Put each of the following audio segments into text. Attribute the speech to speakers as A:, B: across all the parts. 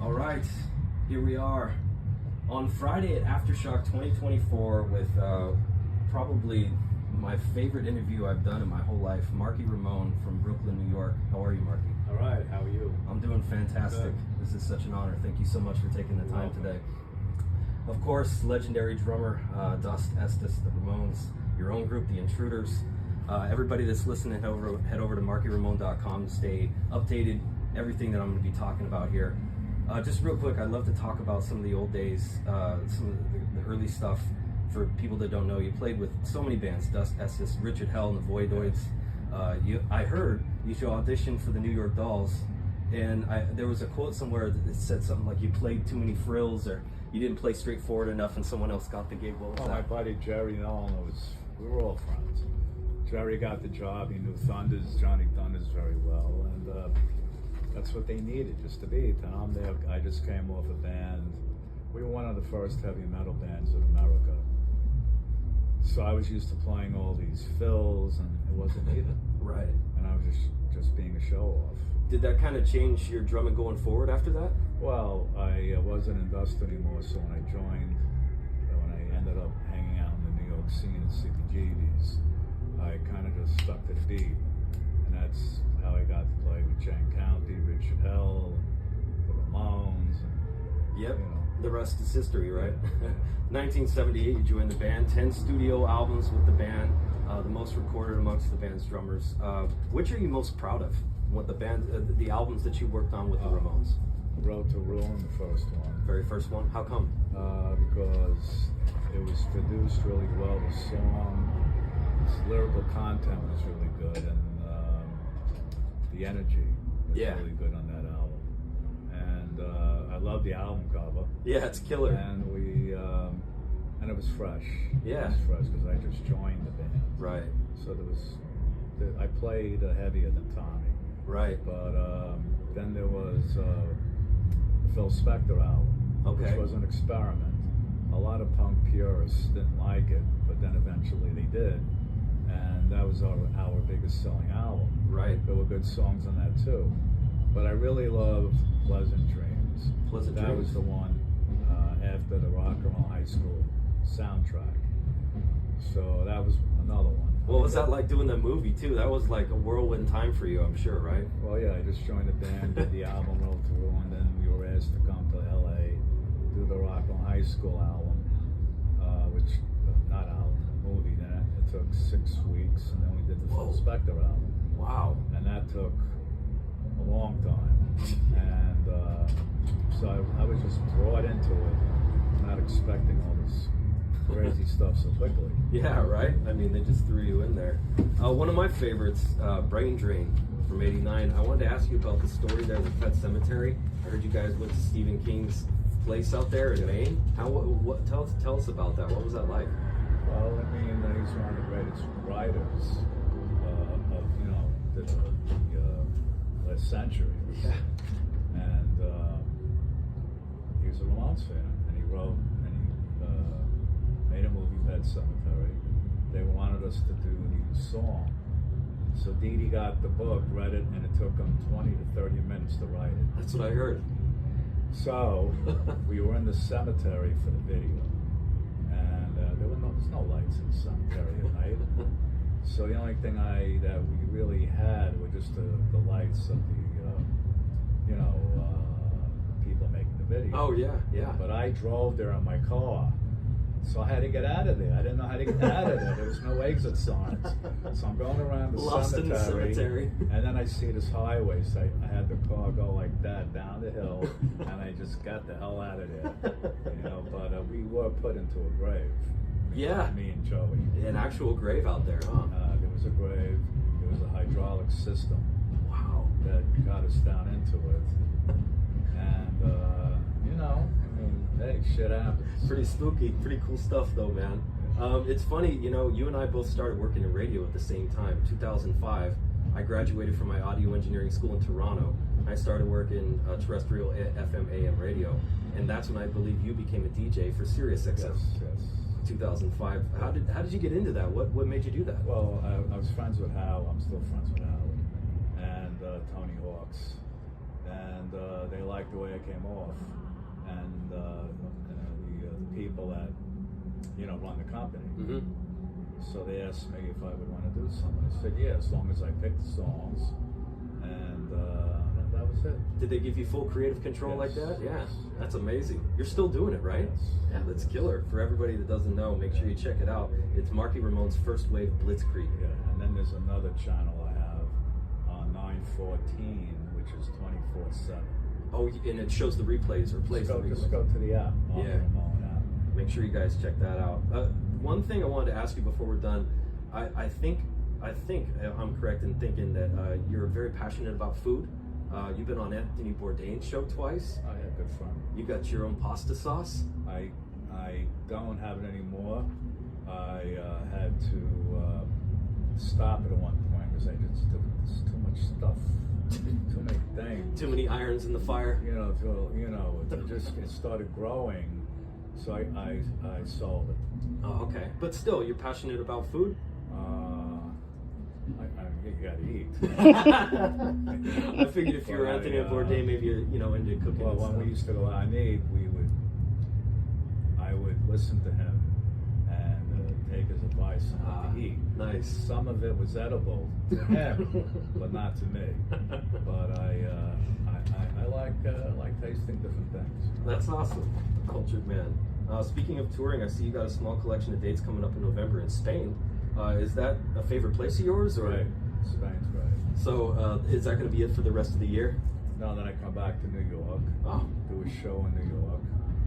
A: All right, here we are on Friday at Aftershock 2024 with probably my favorite interview I've done in my whole life, Marky Ramone from Brooklyn, New York. How are you, Marky?
B: All right, how are you?
A: I'm doing fantastic.
B: Good.
A: This is such an honor. Thank you so much for taking the time today. Of course, legendary drummer Dust Estes, the Ramones, your own group, the Intruders. Everybody that's listening, head over to markyramone.com to stay updated, everything that I'm going to be talking about here. Just real quick, I'd love to talk about some of the old days, some of the early stuff for people that don't know. You played with so many bands, Dust Estes, Richard Hell, and the Voidoids. I heard you should audition for the New York Dolls, and there was a quote somewhere that said something like you played too many frills, or you didn't play straightforward enough and someone else got the gig. What was that?
B: My buddy Jerry Nolan we were all friends. Jerry got the job, he knew Johnny Thunders very well, and that's what they needed, just to beat. And I'm there, I just came off a band. We were one of the first heavy metal bands in America. So I was used to playing all these fills, and it wasn't needed.
A: Right.
B: And I was just being a show off.
A: Did that kind of change your drumming going forward after that?
B: Well, I wasn't in Dust anymore, so when I joined, when I ended up hanging out in the New York scene at CBGB's, I kind of just stuck to the beat. And that's how I got to play with Jen County, Richard Hell, the Ramones. And,
A: yep,
B: you know.
A: The rest is history, right? 1978, you joined the band, 10 studio albums with the band, the most recorded amongst the band's drummers. Which are you most proud of? What the albums that you worked on with the Ramones?
B: Road to Ruin, the first one.
A: Very first one? How come?
B: Because it was produced really well. The song, its lyrical content was really good, and the energy was really good on that album. And I love the album cover.
A: Yeah, it's killer.
B: And and it was fresh.
A: Yeah.
B: It was fresh because I just joined the band.
A: Right.
B: So I played heavier than Tommy.
A: Right.
B: But then there was the Phil Spector album, which was an experiment. A lot of punk purists didn't like it, but then eventually they did. And that was our biggest selling album.
A: Right.
B: There were good songs on that too. But I really loved Pleasant Dreams. That was the one after the Rock and Roll High School soundtrack. So that was another one.
A: What was that like doing that movie too? That was like a whirlwind time for you, I'm sure, right?
B: Well, yeah, I just joined the band, did the album Road to Ruin, then we were asked to come to LA, do the Rock and Roll High School album, not album, the movie. Then it took 6 weeks, and then we did the Phil Spector album.
A: Wow.
B: And that took a long time. And so I was just brought into it, not expecting all this crazy stuff so quickly.
A: Yeah, right? I mean, they just threw you in there. One of my favorites, Brain Drain from '89. I wanted to ask you about the story there with Pet Cemetery. I heard you guys went to Stephen King's place out there in Maine. Tell us about that. What was that like?
B: Well, I mean, he's one of the greatest writers of the last century.
A: Yeah.
B: And he was a Ramones fan, and he wrote made a movie, Pet Cemetery. They wanted us to do the song. So Dee Dee got the book, read it, and it took him 20 to 30 minutes to write it.
A: That's what I heard.
B: So we were in the cemetery for the video, and there was no lights in the cemetery at night. So the only thing that we really had were just the lights of the people making the video.
A: Oh yeah, yeah.
B: But I drove there in my car. So I had to get out of there. I didn't know how to get out of there. There was no exit signs. So I'm going around the
A: Lost in the cemetery.
B: And then I see this highway. So I had the car go like that down the hill. And I just got the hell out of there. But we were put into a grave.
A: Yeah.
B: Me and Joey.
A: An actual grave out there, huh?
B: There was a grave. There was a hydraulic system.
A: Wow.
B: That got us down into it. And, hey, shit happens.
A: Pretty spooky, pretty cool stuff though, man. It's funny, you and I both started working in radio at the same time. 2005, I graduated from my audio engineering school in Toronto. I started working terrestrial FM AM radio, and that's when I believe you became a DJ for Sirius XM.
B: Yes.
A: 2005. How did you get into that? What made you do that?
B: Well, I was friends with Hal. I'm still friends with Hal, and Tony Hawks. and they liked the way I came off, and the people that run the company.
A: Mm-hmm.
B: So they asked me if I would want to do something. I said, yeah, as long as I picked the songs, and that was it.
A: Did they give you full creative control like that? Yeah,
B: Yes.
A: that's amazing. You're still doing it, right?
B: Yes.
A: Yeah, that's killer. For everybody that doesn't know, make sure you check it out. It's Marky Ramone's First Wave Blitzkrieg.
B: Yeah, and then there's another channel I have on 914, which is 24/7.
A: Oh, and it shows the replays or plays the replays.
B: Just go to the app, Marky
A: Yeah.
B: Ramone app.
A: Make sure you guys check that out. One thing I wanted to ask you before we're done, I think I'm correct in thinking that you're very passionate about food. You've been on Anthony Bourdain's show twice.
B: Oh yeah, good fun.
A: You got your own pasta sauce.
B: I don't have it anymore. I had to stop it at one point because I just there's too much stuff, too many things.
A: Too many irons in the fire.
B: It started growing, so I sold it.
A: Oh, okay. But still, you're passionate about food?
B: You gotta eat.
A: I figured if you were Anthony Bourdain, maybe into cooking.
B: Well,
A: and
B: when
A: stuff.
B: we used to go out and eat, I would listen to him and take his advice on what to eat.
A: Nice.
B: Some of it was edible to him, but not to me. But I like tasting different things.
A: That's awesome. Cultured man. Speaking of touring, I see you got a small collection of dates coming up in November in Spain. Is that a favorite place of yours? Or?
B: Right. Spain's great.
A: So is that going to be it for the rest of the year?
B: No, then I come back to New York,
A: Oh.
B: do a show in New York,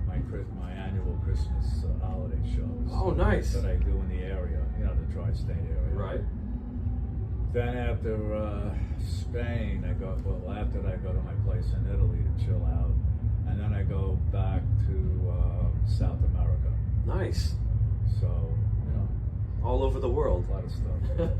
B: my annual Christmas holiday shows.
A: Oh, nice.
B: That I do in the area, the tri-state area.
A: Right.
B: Then after Spain, after that I go to my place in Italy to chill out, and then I go back to South America.
A: Nice.
B: So,
A: All over the world.
B: a lot of stuff.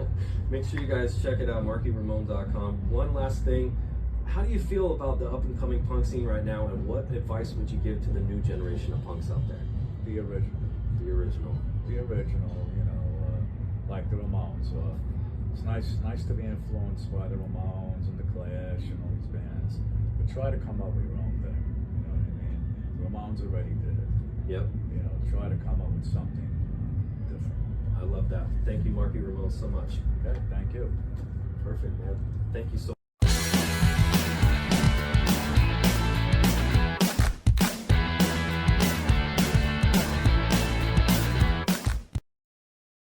A: Make sure you guys check it out, markyramone.com. One last thing. How do you feel about the up-and-coming punk scene right now, and what advice would you give to the new generation of punks out there?
B: The original.
A: The original.
B: The original, like the Ramones. It's nice to be influenced by the Ramones and the Clash and all these bands, but try to come up with your own thing. You know what I mean? The Ramones already did it.
A: Yep.
B: Try to come up with something different.
A: I love that. Thank you, Marky Ramone, so much.
B: Okay, thank you.
A: Perfect, man. Thank you so much.